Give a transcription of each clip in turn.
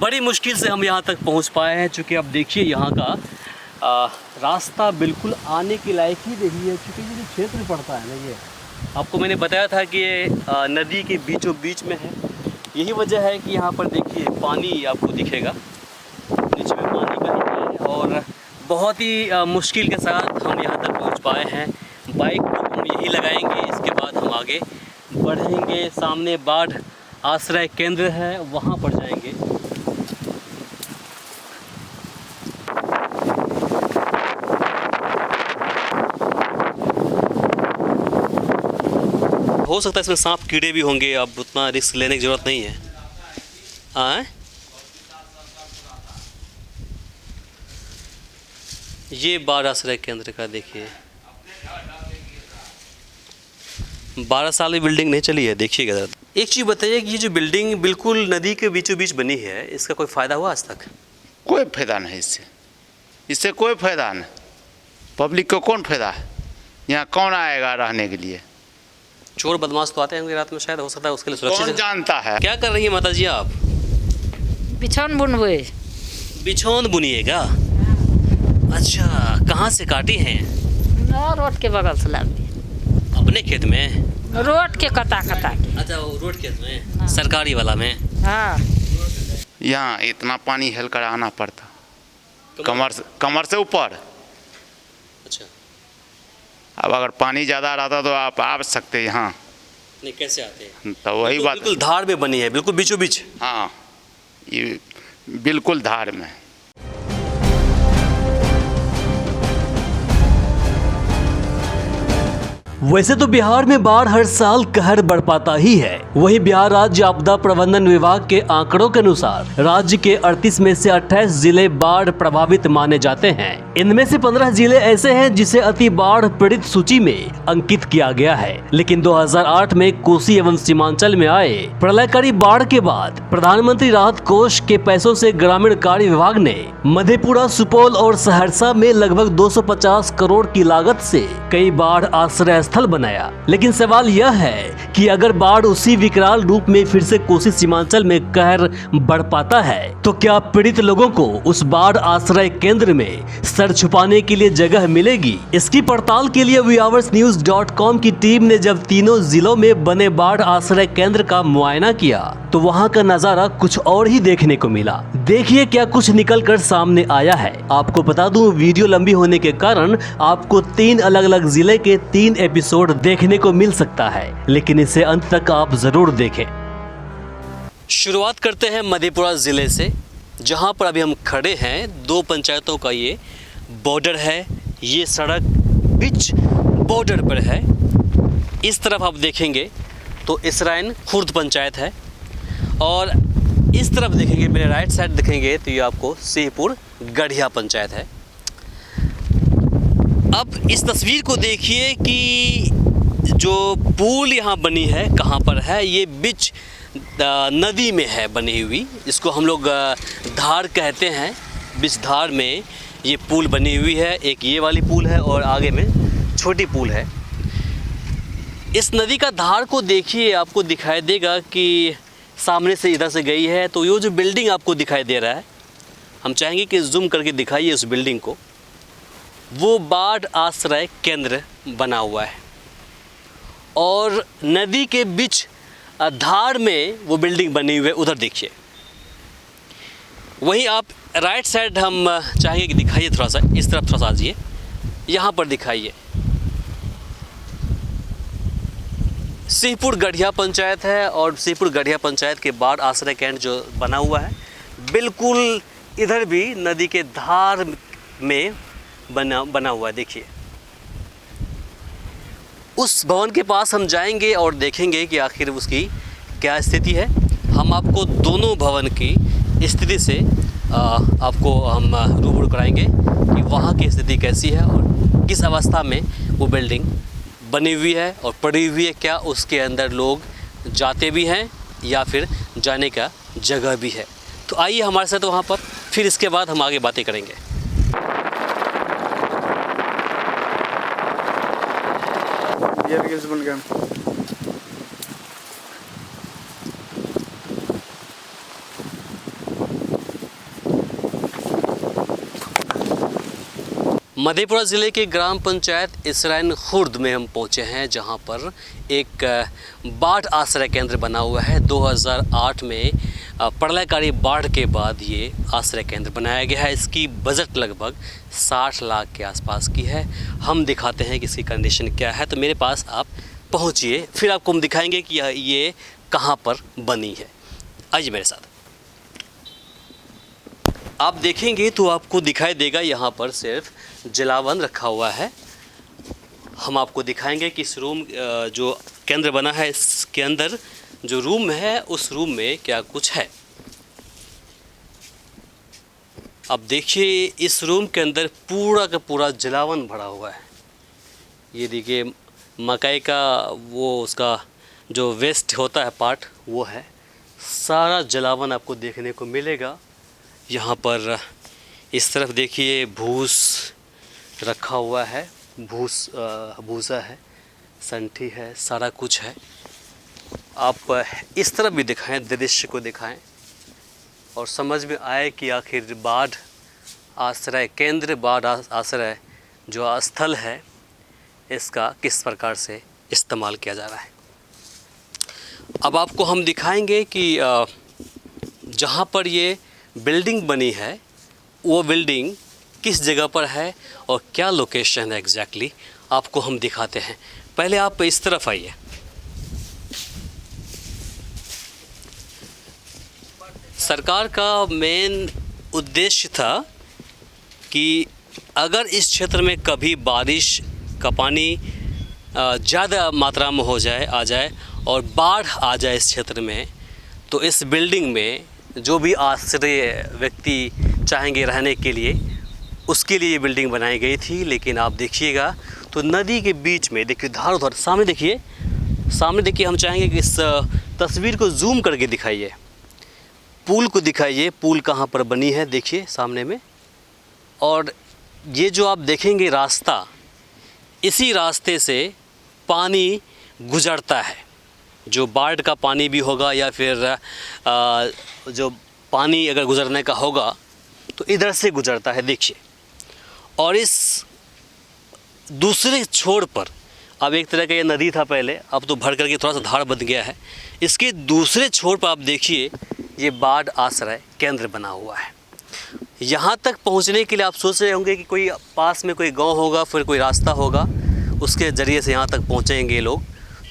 बड़ी मुश्किल से हम यहाँ तक पहुँच पाए हैं, चूँकि अब देखिए यहाँ का रास्ता बिल्कुल आने के लायक ही नहीं है, क्योंकि ये जो क्षेत्र पड़ता है ना, ये आपको मैंने बताया था कि ये नदी के बीचों बीच में है। यही वजह है कि यहाँ पर देखिए पानी आपको दिखेगा, नीचे में पानी का ही है और बहुत ही मुश्किल के साथ हम यहाँ तक पहुँच पाए हैं। बाइक को हम यहीं लगाएंगे, इसके बाद हम आगे बढ़ेंगे। सामने बाढ़ आश्रय केंद्र है, वहाँ पर जाएंगे। हो सकता है इसमें सांप कीड़े भी होंगे, अब उतना रिस्क लेने की ज़रूरत नहीं है। हाँ, ये बाढ़ आश्रय केंद्र का देखिए 12 साल में बिल्डिंग नहीं चली है, देखिएगा ज़रा। एक चीज़ बताइए कि ये जो बिल्डिंग बिल्कुल नदी के बीचों बीच बनी है, इसका कोई फ़ायदा हुआ आज तक? कोई फायदा नहीं इससे कोई फायदा नहीं। पब्लिक को कौन फायदा है? यहाँ कौन आएगा रहने के लिए? चोर बदमाश तो आते होंगे रात में, शायद हो सकता है उसके लिए सुरक्षित। कौन जानता है? क्या कर रही है माता जी आप? बिछौन बुनबे। बिछौन बुनिएगा? अच्छा, कहाँ से काटी हैं? रोड के बगल से लाबी। अपने खेत में? रोड के कता के। अच्छा, वो रोड खेत में, सरकारी वाला में? हाँ। यहाँ इतना पानी हेल कर आना पड़ता, कमर से ऊपर। अच्छा, अब अगर पानी ज़्यादा रहता तो आप आ सकते यहाँ। नहीं, कैसे आते हैं? तो वही बात। बिल्कुल धार में बनी है, बिल्कुल बीचों बीच। हाँ, ये बिल्कुल धार में। वैसे तो बिहार में बाढ़ हर साल कहर बढ़ पाता ही है। वहीं बिहार राज्य आपदा प्रबंधन विभाग के आंकड़ों के अनुसार राज्य के 38 में से 28 जिले बाढ़ प्रभावित माने जाते हैं। इनमें से 15 जिले ऐसे हैं जिसे अति बाढ़ पीड़ित सूची में अंकित किया गया है। लेकिन 2008 में कोसी एवं सीमांचल में आए प्रलयकारी बाढ़ के बाद प्रधानमंत्री राहत कोष के पैसों से ग्रामीण कार्य विभाग ने मधेपुरा, सुपौल और सहरसा में लगभग 250 करोड़ की लागत से कई बाढ़ आश्रय स्थल बनाया। लेकिन सवाल यह है कि अगर बाढ़ उसी विकराल रूप में फिर से कोसी सीमांचल में कहर बढ़ पाता है, तो क्या पीड़ित लोगों को उस बाढ़ आश्रय केंद्र में सर छुपाने के लिए जगह मिलेगी? इसकी पड़ताल के लिए viewsnews.com की टीम ने जब तीनों जिलों में बने बाढ़ आश्रय केंद्र का मुआयना किया, तो वहां का नजारा कुछ और ही देखने को मिला। देखिए क्या कुछ निकल कर सामने आया है। आपको बता दूं, वीडियो लंबी होने के कारण आपको 3 अलग अलग जिले के 3 एपिसोड देखने को मिल सकता है, लेकिन इसे अंत तक आप जरूर देखें। शुरुआत करते हैं मधेपुरा जिले से, जहां पर अभी हम खड़े हैं। 2 पंचायतों का ये बॉर्डर है। ये सड़क बीच बॉर्डर पर है। इस तरफ आप देखेंगे तो इसराइन खुर्द पंचायत है, और इस तरफ देखेंगे, मेरे राइट साइड देखेंगे तो ये आपको सिंहपुर गढ़िया पंचायत है। अब इस तस्वीर को देखिए कि जो पुल यहाँ बनी है कहाँ पर है। ये बीच नदी में है बनी हुई, इसको हम लोग धार कहते हैं। बीच धार में ये पुल बनी हुई है। एक ये वाली पुल है और आगे में छोटी पुल है। इस नदी का धार को देखिए, आपको दिखाई देगा कि सामने से इधर से गई है। तो ये जो बिल्डिंग आपको दिखाई दे रहा है, हम चाहेंगे कि जूम करके दिखाइए उस बिल्डिंग को। वो बाढ़ आश्रय केंद्र बना हुआ है और नदी के बीच धार में वो बिल्डिंग बनी हुई है, उधर देखिए। वहीं आप राइट साइड हम चाहेंगे कि दिखाइए, थोड़ा सा इस तरफ थोड़ा सा आइए, यहाँ पर दिखाइए। सिंहपुर गढ़िया पंचायत है और सिंहपुर गढ़िया पंचायत के बाढ़ आश्रय केंद्र जो बना हुआ है, बिल्कुल इधर भी नदी के धार में बना हुआ है। देखिए, उस भवन के पास हम जाएंगे और देखेंगे कि आखिर उसकी क्या स्थिति है। हम आपको दोनों भवन की स्थिति से आपको हम रूबरू कराएंगे कि वहाँ की स्थिति कैसी है और किस अवस्था में वो बिल्डिंग बनी हुई है और पड़ी हुई है। क्या उसके अंदर लोग जाते भी हैं या फिर जाने का जगह भी है। तो आइए हमारे साथ वहाँ पर, फिर इसके बाद हम आगे बातें करेंगे। बन गया। मधेपुरा ज़िले के ग्राम पंचायत इसरैन खुर्द में हम पहुंचे हैं, जहां पर एक बाढ़ आश्रय केंद्र बना हुआ है। 2008 में प्रलयकारी बाढ़ के बाद ये आश्रय केंद्र बनाया गया है। इसकी बजट लगभग 60 लाख के आसपास की है। हम दिखाते हैं कि इसकी कंडीशन क्या है। तो मेरे पास आप पहुंचिए, फिर आपको हम दिखाएंगे कि ये कहाँ पर बनी है। आइए मेरे साथ। आप देखेंगे तो आपको दिखाई देगा यहाँ पर सिर्फ जलावन रखा हुआ है। हम आपको दिखाएंगे कि इस रूम जो केंद्र बना है, इसके अंदर जो रूम है उस रूम में क्या कुछ है। अब देखिए, इस रूम के अंदर पूरा का पूरा जलावन भरा हुआ है। ये देखिए, मकई का वो उसका जो वेस्ट होता है पार्ट, वो है। सारा जलावन आपको देखने को मिलेगा। यहाँ पर इस तरफ देखिए भूस रखा हुआ है, भूसा है, संठी है, सारा कुछ है। आप इस तरफ भी दिखाएं, दृश्य को दिखाएं और समझ में आए कि आखिर बाढ़ आश्रय केंद्र, बाढ़ आश्रय जो स्थल है, इसका किस प्रकार से इस्तेमाल किया जा रहा है। अब आपको हम दिखाएंगे कि जहाँ पर ये बिल्डिंग बनी है, वो बिल्डिंग किस जगह पर है और क्या लोकेशन है एग्जैक्टली, आपको हम दिखाते हैं। पहले आप इस तरफ आइए। सरकार का मेन उद्देश्य था कि अगर इस क्षेत्र में कभी बारिश का पानी ज़्यादा मात्रा में आ जाए और बाढ़ आ जाए इस क्षेत्र में, तो इस बिल्डिंग में जो भी आश्रय व्यक्ति चाहेंगे रहने के लिए, उसके लिए ये बिल्डिंग बनाई गई थी। लेकिन आप देखिएगा तो नदी के बीच में देखिए, धार उधर सामने देखिए, हम चाहेंगे कि इस तस्वीर को जूम करके दिखाइए, पुल को दिखाइए, पुल कहाँ पर बनी है देखिए सामने में। और ये जो आप देखेंगे रास्ता, इसी रास्ते से पानी गुजरता है। जो बाढ़ का पानी भी होगा या फिर जो पानी अगर गुजरने का होगा तो इधर से गुजरता है देखिए। और इस दूसरे छोर पर, अब एक तरह का ये नदी था पहले, अब तो भर करके थोड़ा सा धार बन गया है। इसके दूसरे छोर पर आप देखिए, ये बाढ़ आश्रय केंद्र बना हुआ है। यहाँ तक पहुँचने के लिए आप सोच रहे होंगे कि कोई पास में कोई गांव होगा, फिर कोई रास्ता होगा, उसके ज़रिए से यहाँ तक पहुँचेंगे लोग,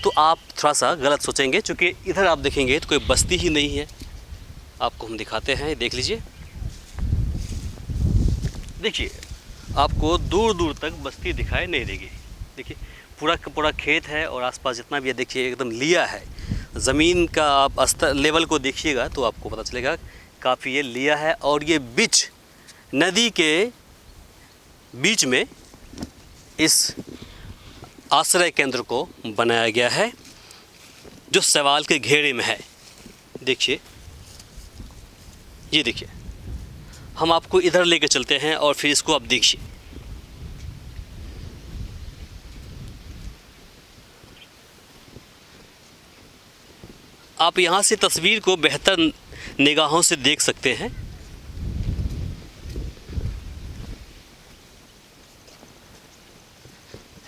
तो आप थोड़ा सा गलत सोचेंगे। क्योंकि इधर आप देखेंगे तो कोई बस्ती ही नहीं है। आपको हम दिखाते हैं, देख लीजिए। देखिए, आपको दूर दूर तक बस्ती दिखाई नहीं देगी। देखिए, पूरा का पूरा खेत है और आसपास जितना भी है देखिए एकदम लिया है। ज़मीन का आप स्तर लेवल को देखिएगा तो आपको पता चलेगा काफ़ी ये लिया है। और ये बीच नदी के बीच में इस आश्रय केंद्र को बनाया गया है, जो सवाल के घेरे में है। देखिए, ये देखिए, हम आपको इधर लेके चलते हैं और फिर इसको आप देखिए। आप यहाँ से तस्वीर को बेहतर निगाहों से देख सकते हैं।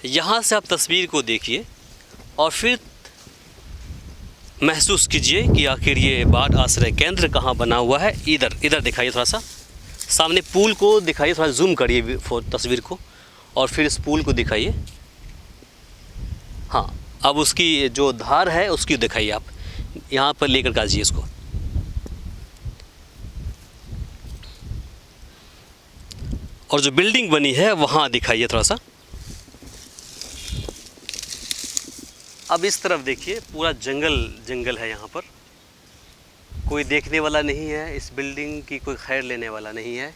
यहाँ से आप तस्वीर को देखिए और फिर महसूस कीजिए कि आखिर ये बाढ़ आश्रय केंद्र कहाँ बना हुआ है। इधर दिखाइए, थोड़ा सा सामने पुल को दिखाइए, थोड़ा जूम करिए तस्वीर को और फिर इस पुल को दिखाइए। हाँ, अब उसकी जो धार है उसकी दिखाइए, आप यहाँ पर लेकर के आइए इसको। और जो बिल्डिंग बनी है वहाँ दिखाइए थोड़ा सा। अब इस तरफ देखिए, पूरा जंगल है। यहाँ पर कोई देखने वाला नहीं है, इस बिल्डिंग की कोई खैर लेने वाला नहीं है।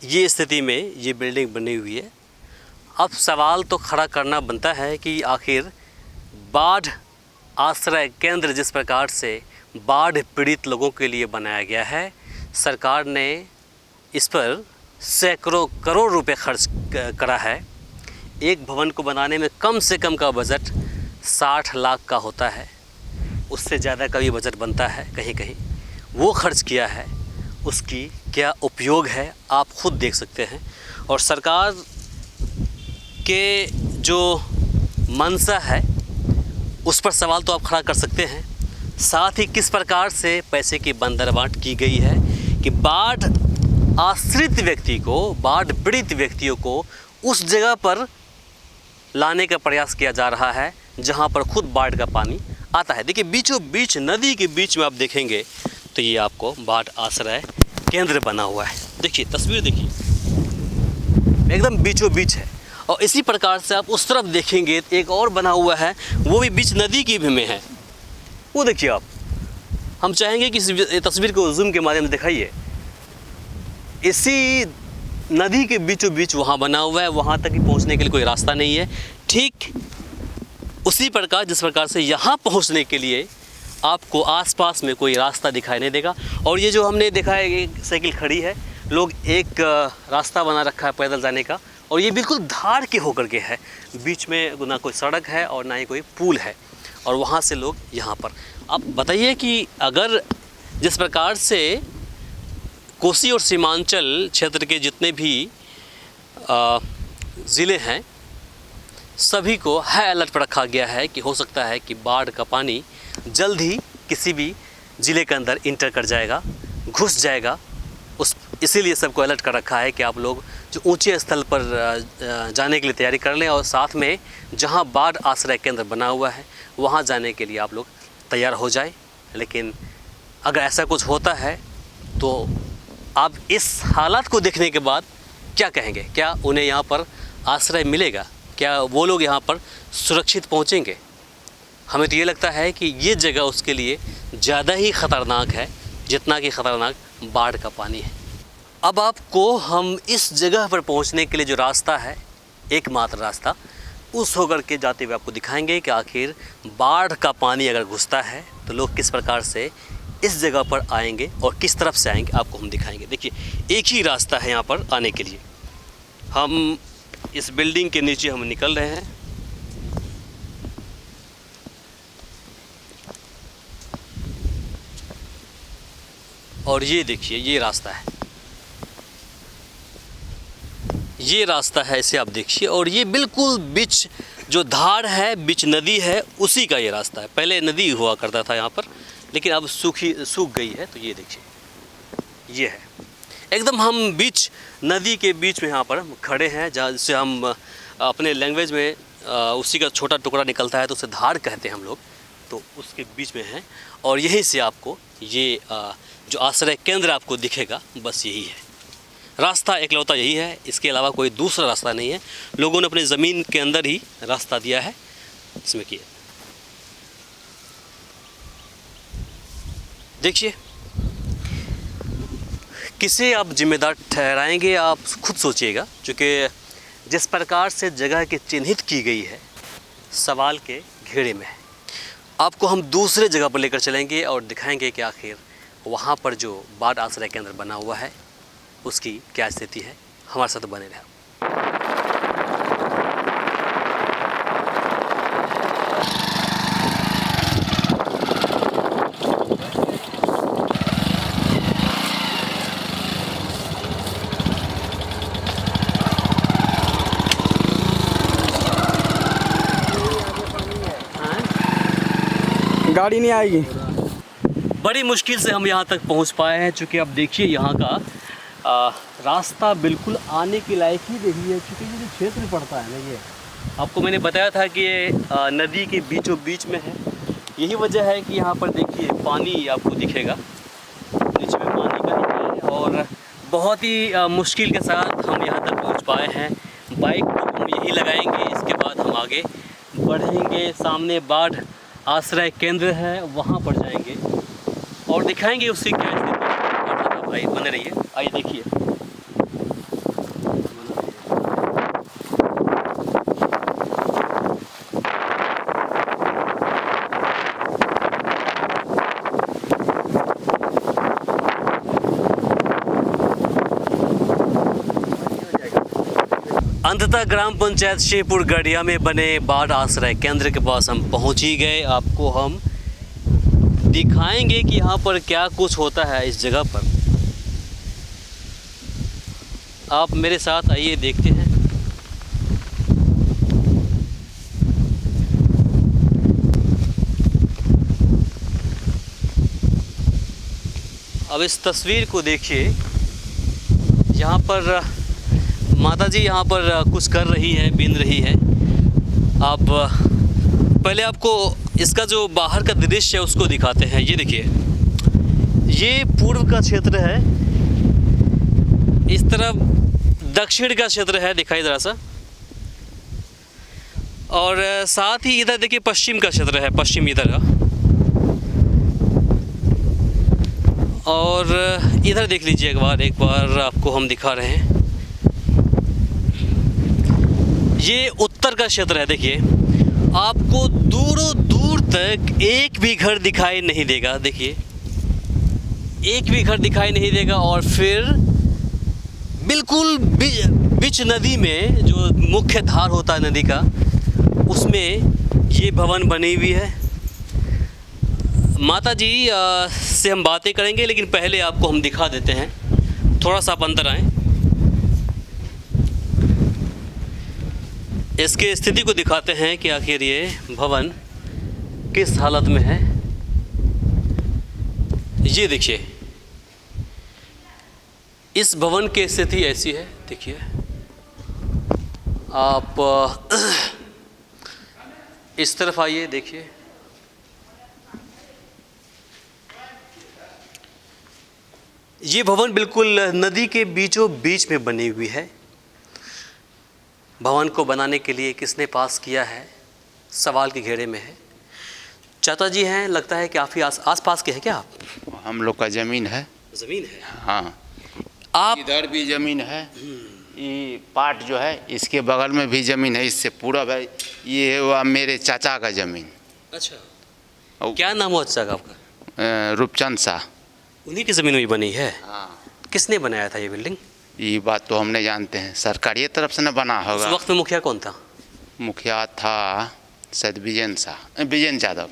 ये स्थिति में ये बिल्डिंग बनी हुई है। अब सवाल तो खड़ा करना बनता है कि आखिर बाढ़ आश्रय केंद्र जिस प्रकार से बाढ़ पीड़ित लोगों के लिए बनाया गया है, सरकार ने इस पर सैकड़ों करोड़ रुपए खर्च करा है। एक भवन को बनाने में कम से कम का बजट 60 लाख का होता है, उससे ज़्यादा का भी बजट बनता है कहीं कहीं, वो खर्च किया है। उसकी क्या उपयोग है आप खुद देख सकते हैं। और सरकार के जो मंशा है उस पर सवाल तो आप खड़ा कर सकते हैं। साथ ही किस प्रकार से पैसे की बंदरबांट की गई है कि बाढ़ आश्रित व्यक्ति को, बाढ़ पीड़ित व्यक्तियों को उस जगह पर लाने का प्रयास किया जा रहा है जहां पर खुद बाढ़ का पानी आता है। देखिए बीचों बीच नदी के बीच में आप देखेंगे तो ये आपको बाढ़ आश्रय केंद्र बना हुआ है। देखिए तस्वीर देखिए, एकदम बीचों बीच है। और इसी प्रकार से आप उस तरफ देखेंगे तो एक और बना हुआ है, वो भी बीच नदी की भी में है। वो देखिए आप, हम चाहेंगे कि इस तस्वीर को जूम के माध्यम से दिखाइए। इसी नदी के बीचों बीच वहाँ बना हुआ है, वहाँ तक पहुँचने के लिए कोई रास्ता नहीं है। ठीक उसी प्रकार जिस प्रकार से यहाँ पहुँचने के लिए आपको आसपास में कोई रास्ता दिखाई नहीं देगा। और ये जो हमने देखा है, एक साइकिल खड़ी है, लोग एक रास्ता बना रखा है पैदल जाने का, और ये बिल्कुल धार के होकर के है। बीच में ना कोई सड़क है और ना ही कोई पुल है, और वहाँ से लोग यहाँ पर। आप बताइए कि अगर जिस प्रकार से कोसी और सीमांचल क्षेत्र के जितने भी ज़िले हैं सभी को हाई अलर्ट पर रखा गया है कि हो सकता है कि बाढ़ का पानी जल्द ही किसी भी ज़िले के अंदर इंटर कर जाएगा, घुस जाएगा। इसीलिए सबको अलर्ट कर रखा है कि आप लोग जो ऊंचे स्थल पर जाने के लिए तैयारी कर लें, और साथ में जहां बाढ़ आश्रय केंद्र बना हुआ है वहां जाने के लिए आप लोग तैयार हो जाए। लेकिन अगर ऐसा कुछ होता है तो आप इस हालात को देखने के बाद क्या कहेंगे? क्या उन्हें यहाँ पर आश्रय मिलेगा? क्या वो लोग यहाँ पर सुरक्षित पहुँचेंगे? हमें तो ये लगता है कि ये जगह उसके लिए ज़्यादा ही ख़तरनाक है जितना कि ख़तरनाक बाढ़ का पानी है। अब आपको हम इस जगह पर पहुँचने के लिए जो रास्ता है, एकमात्र रास्ता, उस होकर के जाते हुए आपको दिखाएंगे कि आखिर बाढ़ का पानी अगर घुसता है तो लोग किस प्रकार से इस जगह पर आएंगे और किस तरफ से आएंगे आपको हम दिखाएंगे। देखिए एक ही रास्ता है यहाँ पर आने के लिए। हम इस बिल्डिंग के नीचे हम निकल रहे हैं। और ये देखिए ये रास्ता है, ये रास्ता है, इसे आप देखिए। और ये बिल्कुल बीच जो धार है, बीच नदी है, उसी का ये रास्ता है। पहले नदी हुआ करता था यहाँ पर, लेकिन अब सूख गई है। तो ये देखिए ये है एकदम हम बीच नदी के बीच में यहाँ पर खड़े हैं, जहाँ जिसे हम अपने लैंग्वेज में उसी का छोटा टुकड़ा निकलता है तो उसे धार कहते हैं हम लोग। तो उसके बीच में हैं और यहीं से आपको ये जो आश्रय केंद्र आपको दिखेगा, बस यही है रास्ता, एकलौता यही है। इसके अलावा कोई दूसरा रास्ता नहीं है। लोगों ने अपनी ज़मीन के अंदर ही रास्ता दिया है इसमें किया। देखिए किसे आप जिम्मेदार ठहराएंगे आप खुद सोचिएगा, क्योंकि जिस प्रकार से जगह की चिन्हित की गई है सवाल के घेरे में है। आपको हम दूसरे जगह पर लेकर चलेंगे और दिखाएंगे कि आखिर वहाँ पर जो बाढ़ आश्रय केंद्र बना हुआ है उसकी क्या स्थिति है। हमारे साथ बने रहें। गाड़ी नहीं आएगी। बड़ी मुश्किल से हम यहाँ तक पहुँच पाए हैं, चूँकि अब देखिए यहाँ का रास्ता बिल्कुल आने के लायक ही नहीं है, क्योंकि ये जो क्षेत्र पड़ता है ना, ये आपको मैंने बताया था कि ये नदी के बीचों बीच में है। यही वजह है कि यहाँ पर देखिए पानी आपको दिखेगा, नीचे में पानी का ही है। और बहुत ही मुश्किल के साथ हम यहाँ तक पहुँच पाए हैं। बाइक को हम यही लगाएंगे, इसके बाद हम आगे बढ़ेंगे। सामने बाढ़ आश्रय केंद्र है, वहाँ पर जाएंगे और दिखाएंगे उसकी क्या स्थिति है। भाई बने रहिए, आइए देखिए। अंततः ग्राम पंचायत शेखपुर गढ़िया में बने बाढ़ आश्रय केंद्र के पास हम पहुंच ही गए। आपको हम दिखाएंगे कि यहाँ पर क्या कुछ होता है इस जगह पर। आप मेरे साथ आइए, देखते हैं। अब इस तस्वीर को देखिए, यहाँ पर माता जी यहाँ पर कुछ कर रही है, बीन रही है। आप पहले आपको इसका जो बाहर का दृश्य है उसको दिखाते हैं। ये देखिए, ये पूर्व का क्षेत्र है, इस तरफ दक्षिण का क्षेत्र है, दिखाई ज़रा सा। और साथ ही इधर देखिए पश्चिम का क्षेत्र है, पश्चिम इधर का। और इधर देख लीजिए एक बार आपको हम दिखा रहे हैं। ये उत्तर का क्षेत्र है। देखिए, आपको दूरों दूर तक एक भी घर दिखाई नहीं देगा। देखिए, एक भी घर दिखाई नहीं देगा। और फिर बिल्कुल बीच नदी में, जो मुख्य धार होता है नदी का, उसमें ये भवन बनी हुई है। माता जी से हम बातें करेंगे, लेकिन पहले आपको हम दिखा देते हैं। थोड़ा सा आप अंदर आएँ, इसके स्थिति को दिखाते हैं कि आखिर ये भवन किस हालत में है। ये देखिए, इस भवन की स्थिति ऐसी है। देखिए, आप इस तरफ आइए, देखिए। ये भवन बिल्कुल नदी के बीचों बीच में बनी हुई है। भवन को बनाने के लिए किसने पास किया है, सवाल के घेरे में है। चाचा जी हैं, लगता है कि काफ़ी आस पास के हैं क्या आप? हम लोग का ज़मीन है। ज़मीन है? हाँ, आप इधर भी ज़मीन है। ये पार्ट जो है, इसके बगल में भी ज़मीन है। इससे पूरा भाई ये हुआ मेरे चाचा का ज़मीन। अच्छा, क्या नाम हुआ चाचा का आपका? रूपचंद शाह। उन्हीं की ज़मीन में बनी है? हाँ। किसने बनाया था ये बिल्डिंग? ये बात तो हम नहीं जानते हैं, सरकारी तरफ से न बना उस होगा। वक्त में मुखिया कौन था? मुखिया था शायद विजयन यादव।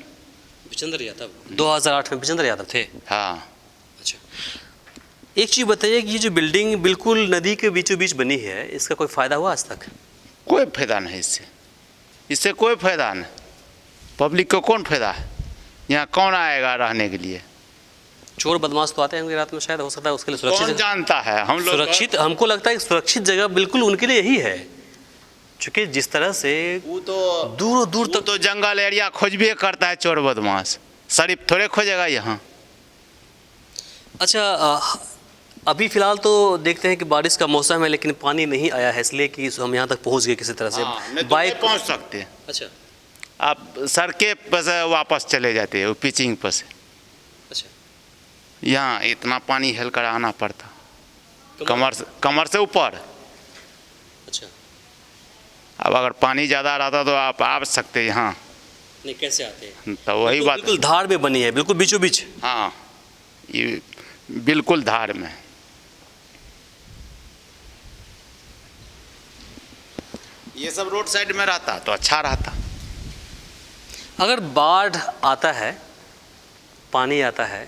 विजेंद्र यादव? 2008 में विजेंद्र यादव थे? हाँ। अच्छा, एक चीज़ बताइए कि ये जो बिल्डिंग बिल्कुल नदी के बीचों बीच बनी है, इसका कोई फ़ायदा हुआ आज तक? कोई फायदा नहीं इससे कोई फायदा नहीं। पब्लिक को कौन फायदा है? यहाँ कौन आएगा रहने के लिए? चोर बदमाश तो आते होंगे रात में, शायद हो सकता है उसके लिए सुरक्षित कौन जानता है? हम लोग सुरक्षित, हमको लगता है कि सुरक्षित जगह बिल्कुल उनके लिए यही है, क्योंकि जिस तरह से वो तो दूर दूर वो तक तो जंगल एरिया खोजबे करता है चोर बदमाश। शरीफ थोड़े खोजेगा यहाँ। अच्छा, अभी फ़िलहाल तो देखते हैं कि बारिश का मौसम है, लेकिन पानी नहीं आया है, इसलिए कि हम यहाँ तक पहुँच गए किसी तरह से। नहीं तो बाइक नहीं पहुँच सकते। अच्छा आप सड़कें पर से वापस चले जाते हैं, वो पिचिंग पर से। अच्छा, यहाँ इतना पानी हेल कर आना पड़ता, कमर से ऊपर। अच्छा, अब अगर पानी ज़्यादा रहता तो आप आ सकते यहाँ। नहीं, कैसे आते हैं? तो वही बात। बिल्कुल धार में बनी है, बिल्कुल बीचों बीच। हाँ, ये बिल्कुल धार में। ये सब रोड साइड में रहता तो अच्छा रहता। अगर बाढ़ आता है, पानी आता है,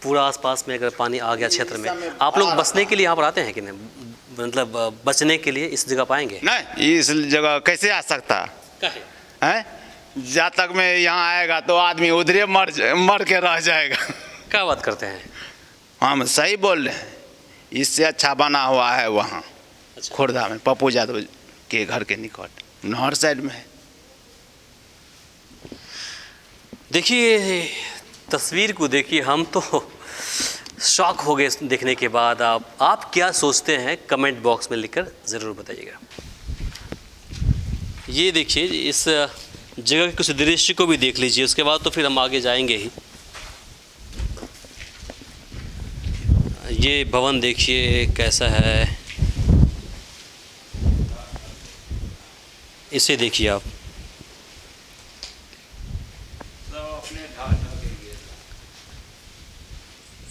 पूरा आसपास में अगर पानी आ गया क्षेत्र में, आप लोग बसने के लिए यहाँ पर आते हैं कि नहीं? मतलब बचने के लिए इस जगह पाएंगे? नहीं, इस जगह कैसे आ सकता है? जहाँ तक में यहाँ आएगा तो आदमी उधरे मर के रह जाएगा। क्या बात करते हैं? हम सही बोल रहे हैं। इससे अच्छा बना हुआ है वहाँ। अच्छा। खोर्धा में पप्पू यादव के घर के निकट नहर साइड में है। देखिए, तस्वीर को देखिए, हम तो शॉक हो गए देखने के बाद। आप क्या सोचते हैं, कमेंट बॉक्स में लिखकर ज़रूर बताइएगा। ये देखिए, इस जगह के कुछ दृश्य को भी देख लीजिए, उसके बाद तो फिर हम आगे जाएंगे ही। ये भवन देखिए कैसा है, इसे देखिए आप।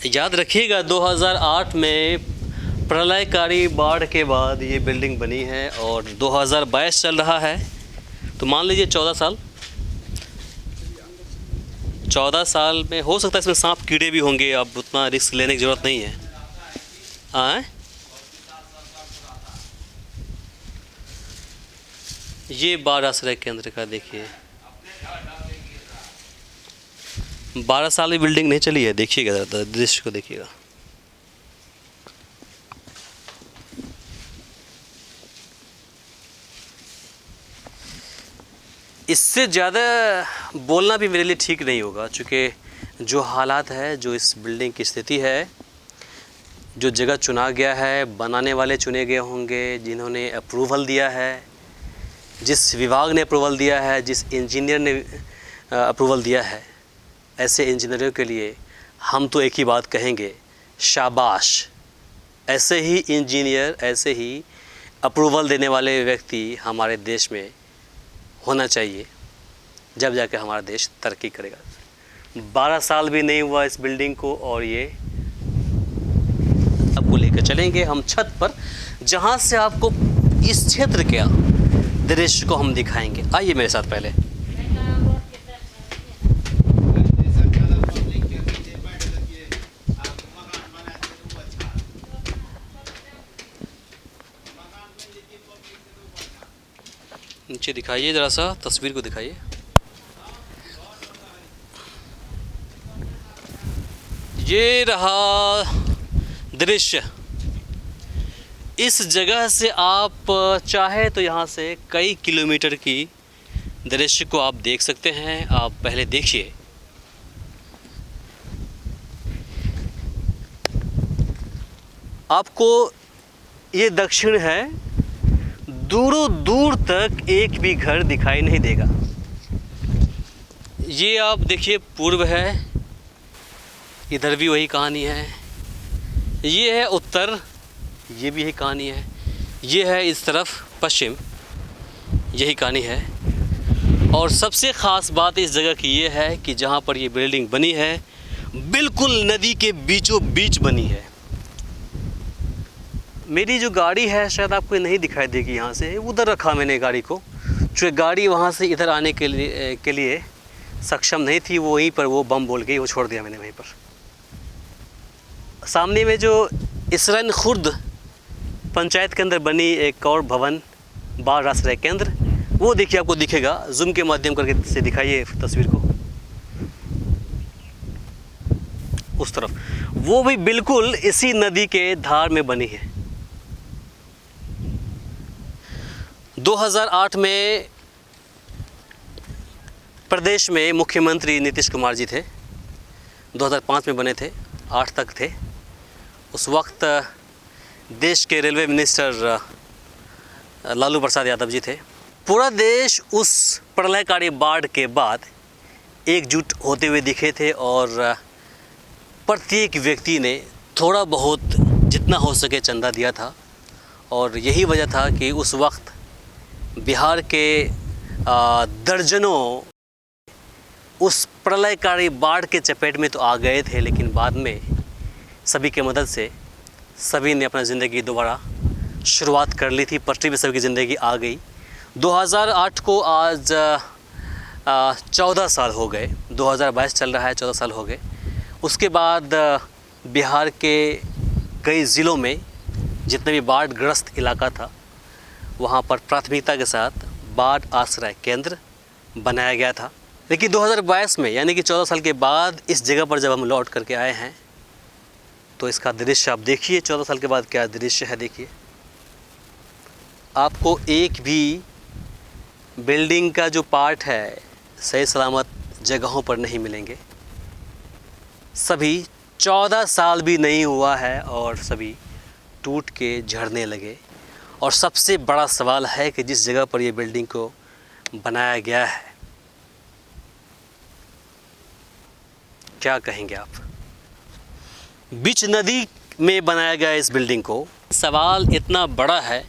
याद रखिएगा, 2008 में प्रलयकारी बाढ़ के बाद ये बिल्डिंग बनी है और 2022 चल रहा है, तो मान लीजिए 14 साल। 14 साल में हो सकता है इसमें सांप कीड़े भी होंगे, अब उतना रिस्क लेने की ज़रूरत नहीं है। हाँ, ये बाढ़ आश्रय केंद्र का देखिए, 12 साल में बिल्डिंग नहीं चली है। देखिएगा ज़रा दृश्य को देखिएगा। इससे ज़्यादा बोलना भी मेरे लिए ठीक नहीं होगा, चूँकि जो हालात है, जो इस बिल्डिंग की स्थिति है, जो जगह चुना गया है, बनाने वाले चुने गए होंगे, जिन्होंने अप्रूवल दिया है, जिस विभाग ने अप्रूवल दिया है, जिस इंजीनियर ने अप्रूवल दिया है, ऐसे इंजीनियरों के लिए हम तो एक ही बात कहेंगे, शाबाश। ऐसे ही इंजीनियर, ऐसे ही अप्रूवल देने वाले व्यक्ति हमारे देश में होना चाहिए, जब जाके हमारा देश तरक्की करेगा। 12 साल भी नहीं हुआ इस बिल्डिंग को, और ये आपको लेकर चलेंगे हम छत पर, जहाँ से आपको इस क्षेत्र के दृश्य को हम दिखाएंगे। आइए मेरे साथ पहले। नीचे दिखाइए, ज़रा सा तस्वीर को दिखाइए। ये रहा दृश्य। इस जगह से आप चाहे तो यहाँ से कई किलोमीटर की दृश्य को आप देख सकते हैं। आप पहले देखिए। आपको ये दक्षिण है, दूरों दूर तक एक भी घर दिखाई नहीं देगा। ये आप देखिए पूर्व है, इधर भी वही कहानी है। ये है उत्तर, ये भी यही कहानी है। ये है इस तरफ पश्चिम, यही कहानी है। और सबसे ख़ास बात इस जगह की ये है कि जहाँ पर ये बिल्डिंग बनी है, बिल्कुल नदी के बीचों बीच बनी है। मेरी जो गाड़ी है शायद आपको नहीं दिखाई देगी, यहाँ से उधर रखा मैंने गाड़ी को, जो गाड़ी वहाँ से इधर आने के लिए सक्षम नहीं थी, वो वहीं पर वो बम बोल गई, वो छोड़ दिया मैंने वहीं पर। सामने में जो इसरन खुर्द पंचायत के अंदर बनी एक और भवन, बाढ़ आश्रय केंद्र, वो देखिए, आपको दिखेगा। जूम के माध्यम करके से दिखाइए तस्वीर को। उस तरफ वो भी बिल्कुल इसी नदी के धार में बनी है। 2008 में प्रदेश में मुख्यमंत्री नीतीश कुमार जी थे। 2005 में बने थे, 8 तक थे। उस वक्त देश के रेलवे मिनिस्टर लालू प्रसाद यादव जी थे। पूरा देश उस प्रलयकारी बाढ़ के बाद एकजुट होते हुए दिखे थे, और प्रत्येक व्यक्ति ने थोड़ा बहुत जितना हो सके चंदा दिया था। और यही वजह था कि उस वक्त बिहार के दर्जनों उस प्रलयकारी बाढ़ के चपेट में तो आ गए थे, लेकिन बाद में सभी के मदद से सभी ने अपना ज़िंदगी दोबारा शुरुआत कर ली थी। पटरी पे सभी की ज़िंदगी आ गई। 2008 को आज 14 साल हो गए। 2022 चल रहा है, 14 साल हो गए। उसके बाद बिहार के कई ज़िलों में जितने भी बाढ़ ग्रस्त इलाका था, वहाँ पर प्राथमिकता के साथ बाढ़ आश्रय केंद्र बनाया गया था। लेकिन 2022 में, यानी कि 14 साल के बाद, इस जगह पर जब हम लौट करके आए हैं, तो इसका दृश्य आप देखिए। 14 साल के बाद क्या दृश्य है, देखिए। आपको एक भी बिल्डिंग का जो पार्ट है सही सलामत जगहों पर नहीं मिलेंगे। सभी 14 साल भी नहीं हुआ है और सभी टूट के झड़ने लगे। और सबसे बड़ा सवाल है कि जिस जगह पर ये बिल्डिंग को बनाया गया है, क्या कहेंगे आप? बीच नदी में बनाया गया इस बिल्डिंग को। सवाल इतना बड़ा है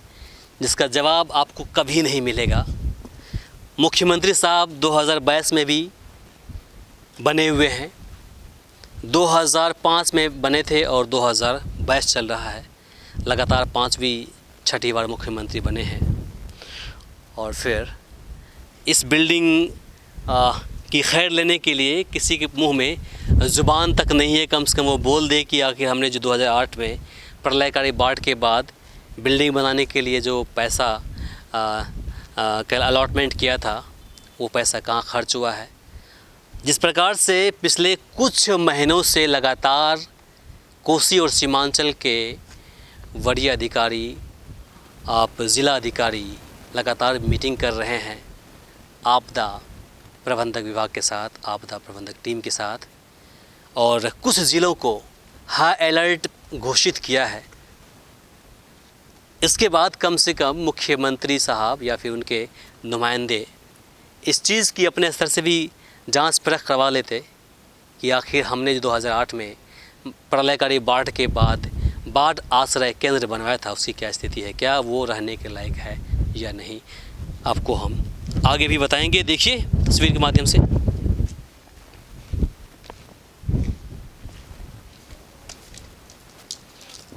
जिसका जवाब आपको कभी नहीं मिलेगा। मुख्यमंत्री साहब 2022 में भी बने हुए हैं, 2005 में बने थे और 2022 चल रहा है। लगातार 5वीं-6ठी बार मुख्यमंत्री बने हैं। और फिर इस बिल्डिंग की खैर लेने के लिए किसी के मुंह में ज़ुबान तक नहीं है, कम से कम वो बोल दे कि आखिर हमने जो 2008 में प्रलयकारी बाढ़ के बाद बिल्डिंग बनाने के लिए जो पैसा कल अलॉटमेंट किया था वो पैसा कहाँ खर्च हुआ है। जिस प्रकार से पिछले कुछ महीनों से लगातार कोसी और सीमांचल के वरीय अधिकारी, आप ज़िला अधिकारी लगातार मीटिंग कर रहे हैं आपदा प्रबंधक विभाग के साथ, आपदा प्रबंधक टीम के साथ, और कुछ ज़िलों को हाई अलर्ट घोषित किया है। इसके बाद कम से कम मुख्यमंत्री साहब या फिर उनके नुमाइंदे इस चीज़ की अपने स्तर से भी जांच परख करवा लेते कि आखिर हमने जो 2008 में प्रलयकारी बाढ़ के बाद बाढ़ आश्रय केंद्र बनवाया था उसकी क्या स्थिति है, क्या वो रहने के लायक है या नहीं। आपको हम आगे भी बताएंगे, देखिए तस्वीर के माध्यम से।